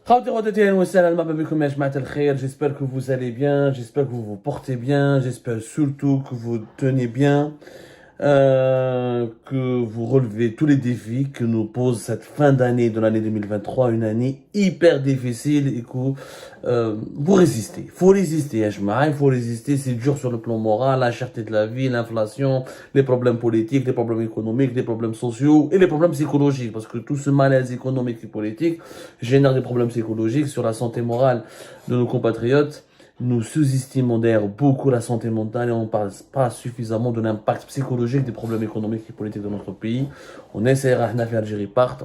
J'espère que vous allez bien, j'espère que vous vous portez bien, j'espère surtout que vous tenez bien, que vous relevez tous les défis que nous pose cette fin d'année de l'année 2023, une année hyper difficile et que vous résistez. Faut résister, il faut résister, c'est dur sur le plan moral, la cherté de la vie, l'inflation, les problèmes politiques, les problèmes économiques, les problèmes sociaux et les problèmes psychologiques, parce que tout ce malaise économique et politique génère des problèmes psychologiques sur la santé morale de nos compatriotes. Nous sous-estimons d'ailleurs beaucoup la santé mentale et on ne parle pas suffisamment de l'impact psychologique des problèmes économiques et politiques de notre pays. On essaiera, à Algérie part,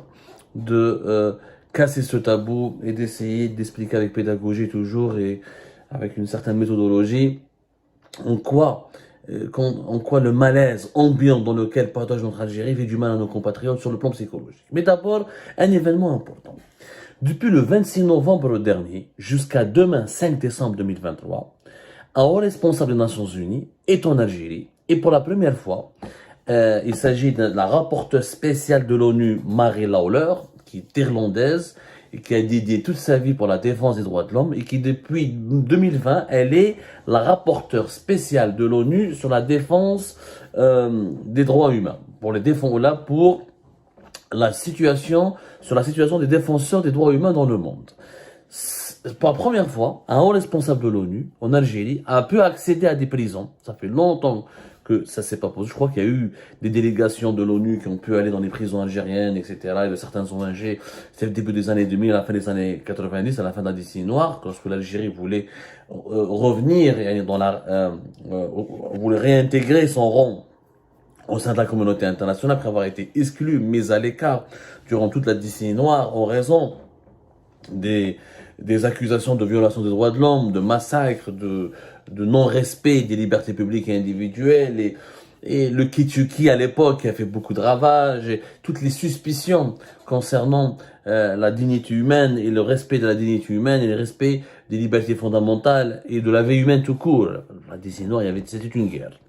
de casser ce tabou et d'essayer d'expliquer avec pédagogie toujours et avec une certaine méthodologie en quoi le malaise ambiant dans lequel partage notre Algérie fait du mal à nos compatriotes sur le plan psychologique. Mais d'abord, un événement important. Depuis le 26 novembre dernier jusqu'à demain 5 décembre 2023, un haut responsable des Nations Unies est en Algérie et pour la première fois, il s'agit de la rapporteure spéciale de l'ONU, Mary Lawler, qui est irlandaise et qui a dédié toute sa vie pour la défense des droits de l'homme et qui depuis 2020, elle est la rapporteure spéciale de l'ONU sur la défense des droits humains, pour la situation des défenseurs des droits humains dans le monde. Pour la première fois, un haut responsable de l'ONU en Algérie a pu accéder à des prisons. Ça fait longtemps que ça s'est pas posé. Je crois qu'il y a eu des délégations de l'ONU qui ont pu aller dans les prisons algériennes, etc. Et de certains ONG, c'était le début des années 2000, à la fin des années 90, à la fin de la décennie noire, lorsque l'Algérie voulait revenir et voulait réintégrer son rang au sein de la communauté internationale, après avoir été exclu, mis à l'écart durant toute la décennie noire en raison des accusations de violation des droits de l'homme, de massacres, de non-respect des libertés publiques et individuelles, et le Kitchuki à l'époque qui a fait beaucoup de ravages, et toutes les suspicions concernant la dignité humaine et le respect de la dignité humaine et le respect des libertés fondamentales et de la vie humaine tout court. La décennie noire, c'était une guerre.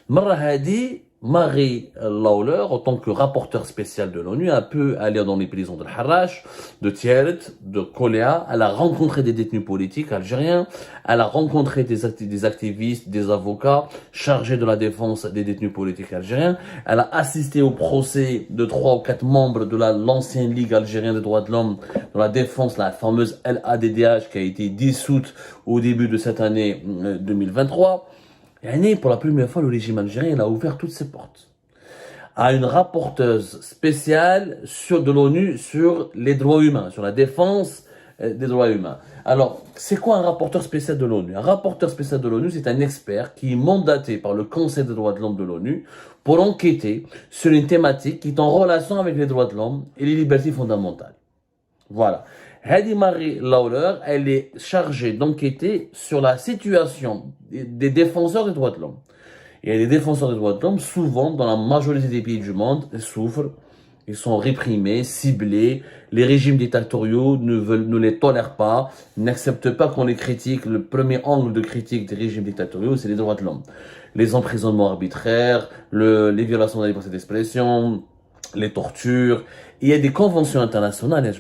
Marra hadi, Mary Lawler, en tant que rapporteur spécial de l'ONU, a pu aller dans les prisons de Harrach, de Tieret, de Koléa. Elle a rencontré des détenus politiques algériens. Elle a rencontré des activistes, des avocats chargés de la défense des détenus politiques algériens. Elle a assisté au procès de 3 ou 4 membres de l'ancienne Ligue algérienne des droits de l'homme dans la défense, la fameuse LADDH qui a été dissoute au début de cette année 2023. Et pour la première fois, le régime algérien a ouvert toutes ses portes à une rapporteuse spéciale de l'ONU sur les droits humains, sur la défense des droits humains. Alors, c'est quoi un rapporteur spécial de l'ONU? Un rapporteur spécial de l'ONU, c'est un expert qui est mandaté par le Conseil des droits de l'homme de l'ONU pour enquêter sur une thématique qui est en relation avec les droits de l'homme et les libertés fondamentales. Voilà. Hadi Mary Lawler, elle est chargée d'enquêter sur la situation des défenseurs des droits de l'homme. Et les défenseurs des droits de l'homme, souvent, dans la majorité des pays du monde, souffrent, ils sont réprimés, ciblés, les régimes dictatoriaux ne les tolèrent pas, n'acceptent pas qu'on les critique. Le premier angle de critique des régimes dictatoriaux, c'est les droits de l'homme. Les emprisonnements arbitraires, les violations de la liberté d'expression, les tortures. Il y a des conventions internationales,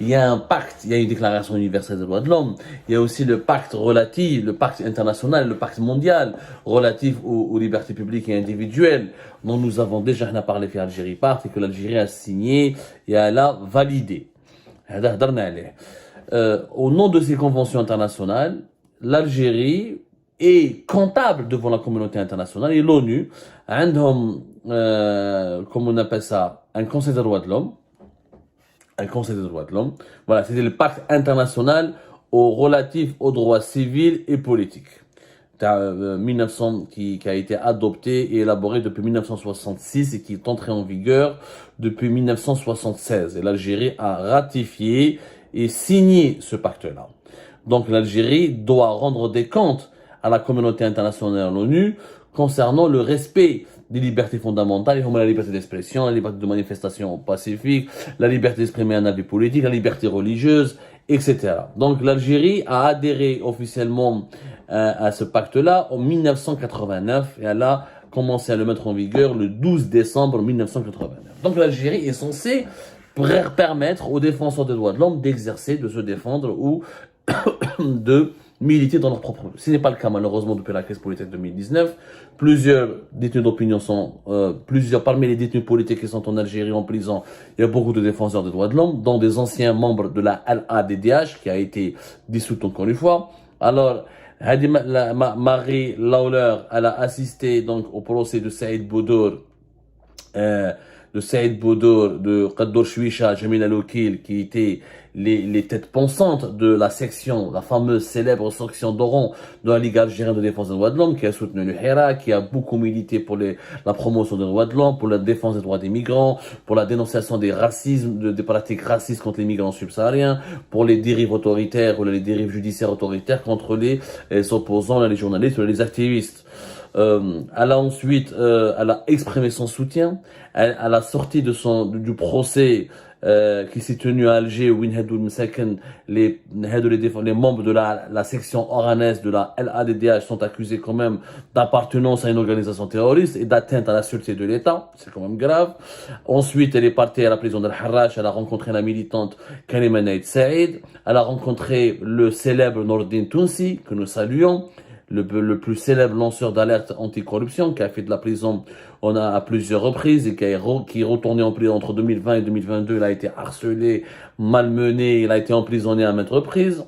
il y a un pacte, il y a une déclaration universelle des droits de l'homme, il y a aussi le pacte international, le pacte mondial relatif aux libertés publiques et individuelles, dont nous avons déjà parlé في Algérie part et que l'Algérie a signé et elle a validé. Au nom de ces conventions internationales, l'Algérie est comptable devant la communauté internationale et l'ONU, comme on appelle ça, un conseil des droits de l'homme. Voilà, c'était le pacte international relatif aux droits civils et politiques. Qui a été adopté et élaboré depuis 1966 et qui est entré en vigueur depuis 1976. Et l'Algérie a ratifié et signé ce pacte-là. Donc l'Algérie doit rendre des comptes à la communauté internationale, à l'ONU, concernant le respect des libertés fondamentales, comme la liberté d'expression, la liberté de manifestation pacifique, la liberté d'exprimer un avis politique, la liberté religieuse, etc. Donc l'Algérie a adhéré officiellement à ce pacte-là en 1989 et elle a commencé à le mettre en vigueur le 12 décembre 1989. Donc l'Algérie est censée pour permettre aux défenseurs des droits de l'homme d'exercer, de se défendre ou de militer dans leur propre... Ce n'est pas le cas malheureusement depuis la crise politique de 2019. Plusieurs détenus d'opinion parmi les détenus politiques qui sont en Algérie en prison, il y a beaucoup de défenseurs des droits de l'homme, dont des anciens membres de la LADDH qui a été dissoute encore une fois. Alors, Marie Lawler, elle a assisté donc au procès de Saïd Boudour, de Qaddour Chouicha, Jamil Al-Okil, qui étaient les têtes pensantes de la section, la fameuse célèbre section d'Oran de la Ligue algérienne de défense des droits de l'homme, qui a soutenu le Hira, qui a beaucoup milité pour la promotion des droits de l'homme, pour la défense des droits des migrants, pour la dénonciation des racismes, des pratiques racistes contre les migrants subsahariens, pour les dérives autoritaires ou les dérives judiciaires autoritaires contre les opposants, les journalistes ou les activistes. Elle a ensuite, elle a exprimé son soutien à la sortie du procès qui s'est tenu à Alger, où les membres de la section oranaise de la LADDH sont accusés quand même d'appartenance à une organisation terroriste et d'atteinte à la sûreté de l'État. C'est quand même grave. Ensuite, elle est partie à la prison d'Al-Harrach. Elle a rencontré la militante Karima Naïd Saïd. Elle a rencontré le célèbre Nordin Tounsi, que nous saluons, le plus célèbre lanceur d'alerte anticorruption, qui a fait de la prison à plusieurs reprises et qui est retourné en prison entre 2020 et 2022. Il a été harcelé, malmené, il a été emprisonné à maintes reprises.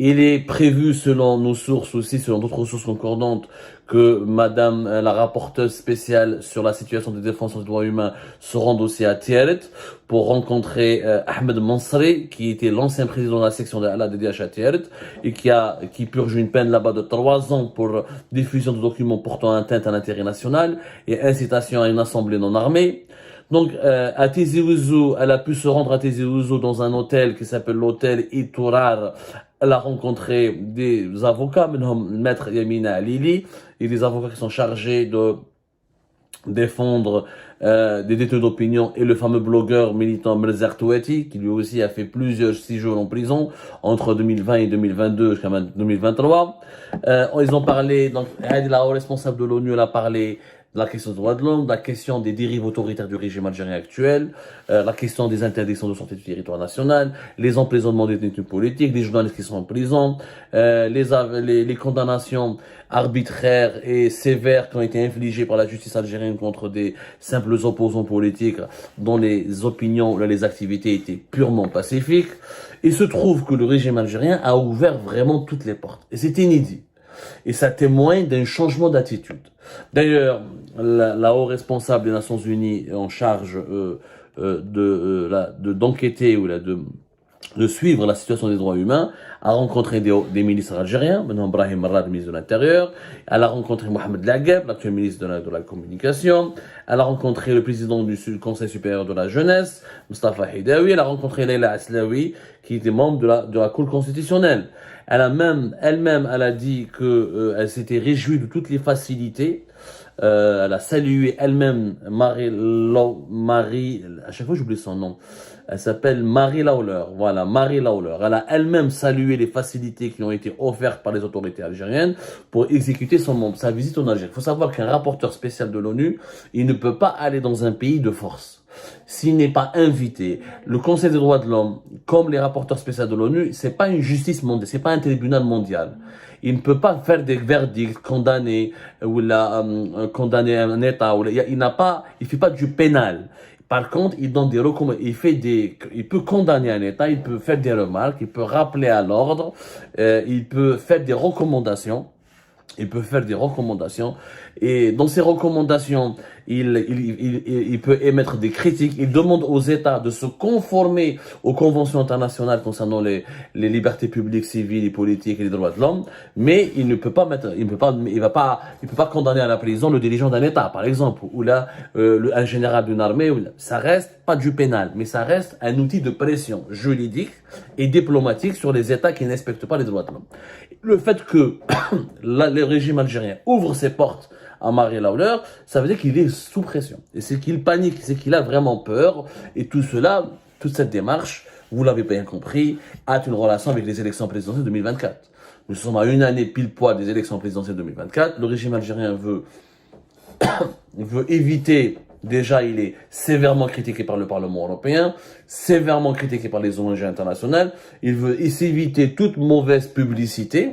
Il est prévu, selon nos sources aussi, selon d'autres sources concordantes, que Madame la rapporteuse spéciale sur la situation des défenseurs des droits humains se rende aussi à Tiaret pour rencontrer Ahmed Mansri, qui était l'ancien président de la section de LADDH à Tiaret et qui purge une peine là-bas de 3 ans pour diffusion de documents portant atteinte à l'intérêt national et incitation à une assemblée non armée. Donc, à Tizi Ouzou, elle a pu se rendre à Tizi Ouzou dans un hôtel qui s'appelle l'hôtel Itourar. Elle a rencontré des avocats, Maître Yamina Alili, et des avocats qui sont chargés de défendre des détenus d'opinion, et le fameux blogueur militant Merzer Touati, qui lui aussi a fait plusieurs séjours en prison entre 2020 et 2022 jusqu'à 2023. Ils ont parlé, donc, la responsable de l'ONU, elle a parlé de la question des droits de l'homme, de la question des dérives autoritaires du régime algérien actuel, la question des interdictions de sortie du territoire national, les emprisonnements des détenus politiques, des journalistes qui sont en prison, les condamnations arbitraires et sévères qui ont été infligées par la justice algérienne contre des simples opposants politiques dont les opinions, les activités étaient purement pacifiques. Il se trouve que le régime algérien a ouvert vraiment toutes les portes. Et c'est inédit. Et ça témoigne d'un changement d'attitude. D'ailleurs, la haut responsable des Nations Unies en charge d'enquêter ou de suivre la situation des droits humains a rencontré des ministres algériens, maintenant Brahim Marad, ministre de l'Intérieur. Elle a rencontré Mohamed Lagueb, l'actuel ministre de la Communication. Elle a rencontré le président du Conseil supérieur de la jeunesse, Mustafa Hidawi. Elle a rencontré Leila Aslaoui, qui était membre de la Cour constitutionnelle. Elle-même, elle a dit que elle s'était réjouie de toutes les facilités. Elle a salué elle-même Marie, à chaque fois j'oublie son nom. Elle s'appelle Marie Lawler. Voilà, Marie Lawler. Elle a elle-même salué les facilités qui ont été offertes par les autorités algériennes pour exécuter sa visite en Algérie. Il faut savoir qu'un rapporteur spécial de l'ONU, il ne peut pas aller dans un pays de force s'il n'est pas invité. Le Conseil des droits de l'homme, comme les rapporteurs spéciaux de l'ONU, c'est pas une justice mondiale, c'est pas un tribunal mondial. Il ne peut pas faire des verdicts, condamner condamner un État. Il fait pas du pénal. Par contre, il donne des recommandations. Il peut condamner un État, il peut faire des remarques, il peut rappeler à l'ordre, il peut faire des recommandations. Et dans ces recommandations, il peut émettre des critiques. Il demande aux États de se conformer aux conventions internationales concernant les libertés publiques, civiles et politiques et les droits de l'homme. Mais il peut pas condamner à la prison le dirigeant d'un État, par exemple, ou un général d'une armée. Ça reste pas du pénal, mais ça reste un outil de pression juridique et diplomatique sur les États qui ne respectent pas les droits de l'homme. Le fait que le régime algérien ouvre ses portes à Marie Lawler, ça veut dire qu'il est sous pression. Et c'est qu'il panique, c'est qu'il a vraiment peur. Et tout cela, toute cette démarche, vous l'avez bien compris, a une relation avec les élections présidentielles 2024. Nous sommes à une année pile poil des élections présidentielles 2024. Le régime algérien veut éviter Déjà, il est sévèrement critiqué par le Parlement européen, sévèrement critiqué par les ONG internationales. Il veut s'éviter toute mauvaise publicité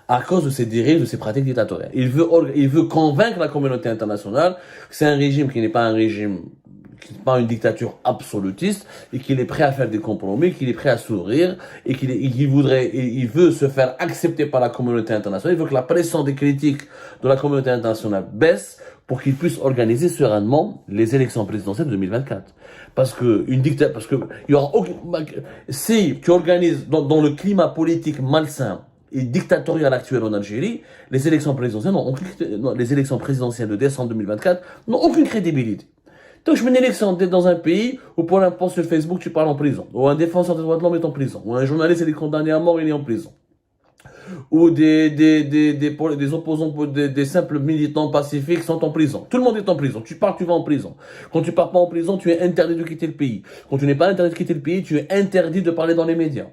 à cause de ses dérives, de ses pratiques dictatoriales. Il veut convaincre la communauté internationale que c'est un régime qui n'est pas un régime, qui n'est pas une dictature absolutiste, et qu'il est prêt à faire des compromis, qu'il est prêt à s'ouvrir, et il veut se faire accepter par la communauté internationale. Il veut que la pression des critiques de la communauté internationale baisse pour qu'il puisse organiser sereinement les élections présidentielles de 2024. Parce que il y aura si tu organises dans le climat politique malsain et dictatorial actuel en Algérie, les élections présidentielles de décembre 2024 n'ont aucune crédibilité. Donc, je mets une élection dans un pays où pour un post sur Facebook, tu parles en prison. Ou un défenseur des droits de l'homme est en prison. Ou un journaliste est condamné à mort, il est en prison. Ou des opposants, des simples militants pacifiques sont en prison. Tout le monde est en prison. Tu pars, tu vas en prison. Quand tu pars pas en prison, tu es interdit de quitter le pays. Quand tu n'es pas interdit de quitter le pays, tu es interdit de parler dans les médias.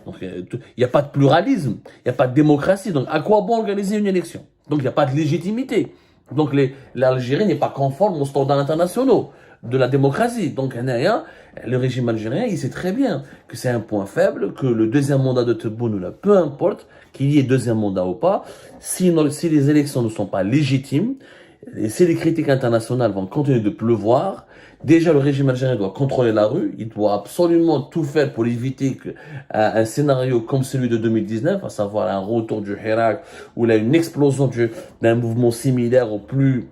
Donc, il n'y a pas de pluralisme, il n'y a pas de démocratie. Donc, à quoi bon organiser une élection? Donc, il n'y a pas de légitimité. Donc, l'Algérie n'est pas conforme aux standards internationaux de la démocratie. Donc, le régime algérien, il sait très bien que c'est un point faible, que le deuxième mandat de Tebboune, peu importe qu'il y ait deuxième mandat ou pas, si les élections ne sont pas légitimes, et si les critiques internationales vont continuer de pleuvoir, déjà le régime algérien doit contrôler la rue, il doit absolument tout faire pour éviter un scénario comme celui de 2019, à savoir un retour du Hirak, ou là une explosion d'un mouvement similaire au plus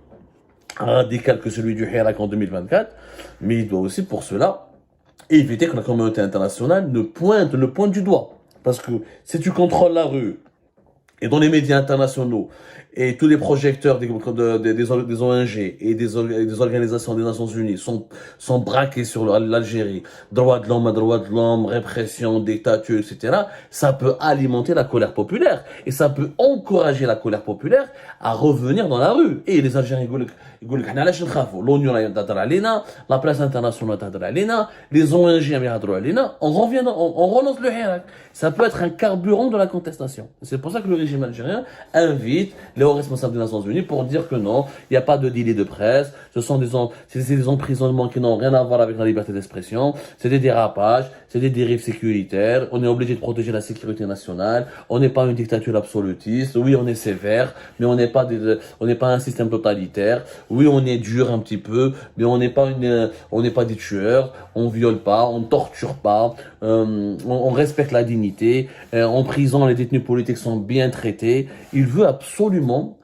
radical que celui du Hirak en 2024, mais il doit aussi pour cela éviter que la communauté internationale ne pointe du doigt. Parce que si tu contrôles la rue, et dans les médias internationaux, et tous les projecteurs des ONG et des organisations des Nations Unies sont braqués sur l'Algérie, droits de l'homme, répression, dictature, etc., ça peut alimenter la colère populaire. Et ça peut encourager la colère populaire à revenir dans la rue. Et les Algériens, l'ONU, la presse internationale, les ONG, on relance le Hirak. Ça peut être un carburant de la contestation. C'est pour ça que le régime algérien invite les hauts responsables des Nations Unies pour dire que non, il n'y a pas de délit de presse, c'est des emprisonnements qui n'ont rien à voir avec la liberté d'expression, c'est des dérapages, c'est des dérives sécuritaires, on est obligé de protéger la sécurité nationale, on n'est pas une dictature absolutiste, oui on est sévère, mais on n'est pas un système totalitaire, oui on est dur un petit peu, mais on n'est pas des tueurs, on viole pas, on torture pas, on respecte la dignité, en prison les détenus politiques sont bien traités. Il veut absolument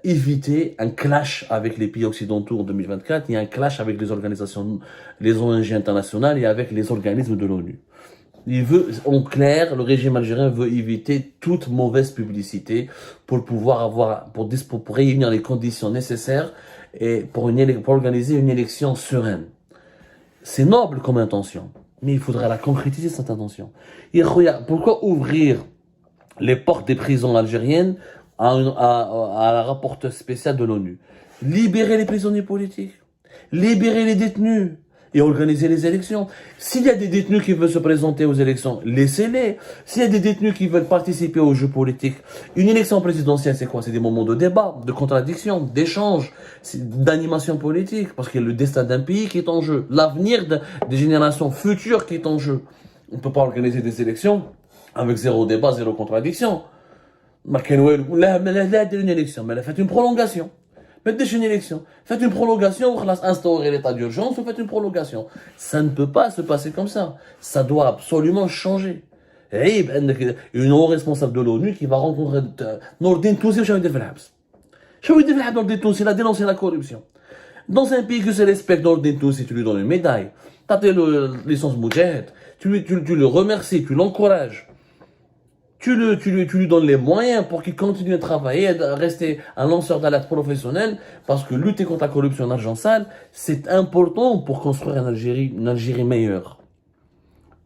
éviter un clash avec les pays occidentaux en 2024, il y a un clash avec les organisations, les ONG internationales et avec les organismes de l'ONU. En clair, le régime algérien veut éviter toute mauvaise publicité pour pouvoir pour réunir les conditions nécessaires et pour organiser une élection sereine. C'est noble comme intention, mais il faudra la concrétiser cette intention. Pourquoi ouvrir les portes des prisons algériennes à la rapporteure spéciale de l'ONU? Libérer les prisonniers politiques, libérer les détenus et organiser les élections. S'il y a des détenus qui veulent se présenter aux élections, laissez-les. S'il y a des détenus qui veulent participer aux jeux politiques, une élection présidentielle, c'est quoi? C'est des moments de débat, de contradiction, d'échange, d'animation politique, parce qu'il y a le destin d'un pays qui est en jeu, l'avenir des générations futures qui est en jeu. On ne peut pas organiser des élections avec zéro débat, zéro contradiction. Une élection, mais faites une prolongation. Faites une élection. Faites une prolongation, instaurez l'état d'urgence, ou faites une prolongation. Ça ne peut pas se passer comme ça. Ça doit absolument changer. Et une haut responsable de l'ONU qui va rencontrer Nordin Toussi, Nordin Toussi, il a dénoncé la corruption. Dans un pays qui se respecte, Nordin Toussi, tu lui donnes une médaille. Tu as le licence Moudjahid. Tu le remercies, tu l'encourages. Tu lui donnes les moyens pour qu'il continue à travailler, à rester un lanceur d'alerte professionnel, parce que lutter contre la corruption en argent sale, c'est important pour construire une Algérie meilleure.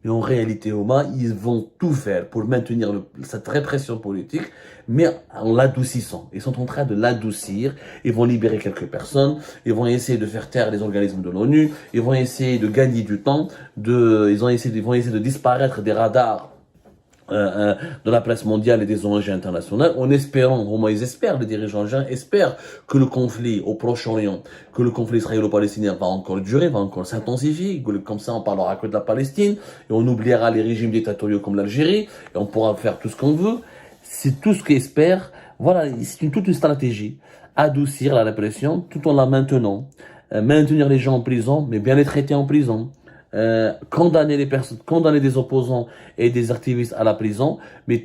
Mais en réalité, Oma, ils vont tout faire pour maintenir cette répression politique, mais en l'adoucissant. Ils sont en train de l'adoucir. Ils vont libérer quelques personnes. Ils vont essayer de faire taire les organismes de l'ONU. Ils vont essayer de gagner du temps. Ils vont essayer de disparaître des radars de la presse mondiale et des ONG internationales, en espérant, au moins ils espèrent, les dirigeants espèrent que le conflit au Proche-Orient, que le conflit israélo-palestinien va encore durer, va encore s'intensifier, comme ça on parlera que de la Palestine, et on oubliera les régimes dictatoriaux comme l'Algérie, et on pourra faire tout ce qu'on veut. C'est tout ce qu'espèrent. Voilà, c'est toute une stratégie. Adoucir la répression tout en la maintenant. Maintenir les gens en prison, mais bien les traiter en prison. Condamner les personnes, condamner des opposants et des activistes à la prison, mais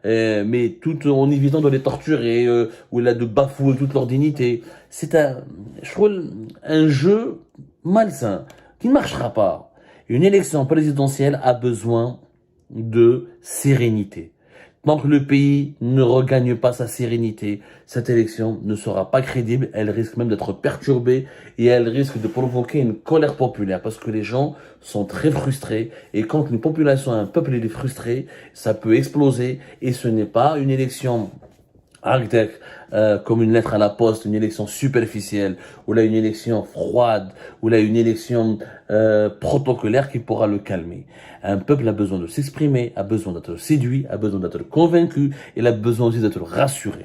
mais tout en évitant de les torturer ou là de bafouer toute leur dignité. C'est je trouve, un jeu malsain qui ne marchera pas. Une élection présidentielle a besoin de sérénité. Tant que le pays ne regagne pas sa sérénité, cette élection ne sera pas crédible, elle risque même d'être perturbée et elle risque de provoquer une colère populaire parce que les gens sont très frustrés et quand une population, un peuple est frustré, ça peut exploser et ce n'est pas une élection comme une lettre à la poste, une élection superficielle, ou là une élection froide, ou là une élection protocolaire qui pourra le calmer. Un peuple a besoin de s'exprimer, a besoin d'être séduit, a besoin d'être convaincu, et il a besoin aussi d'être rassuré.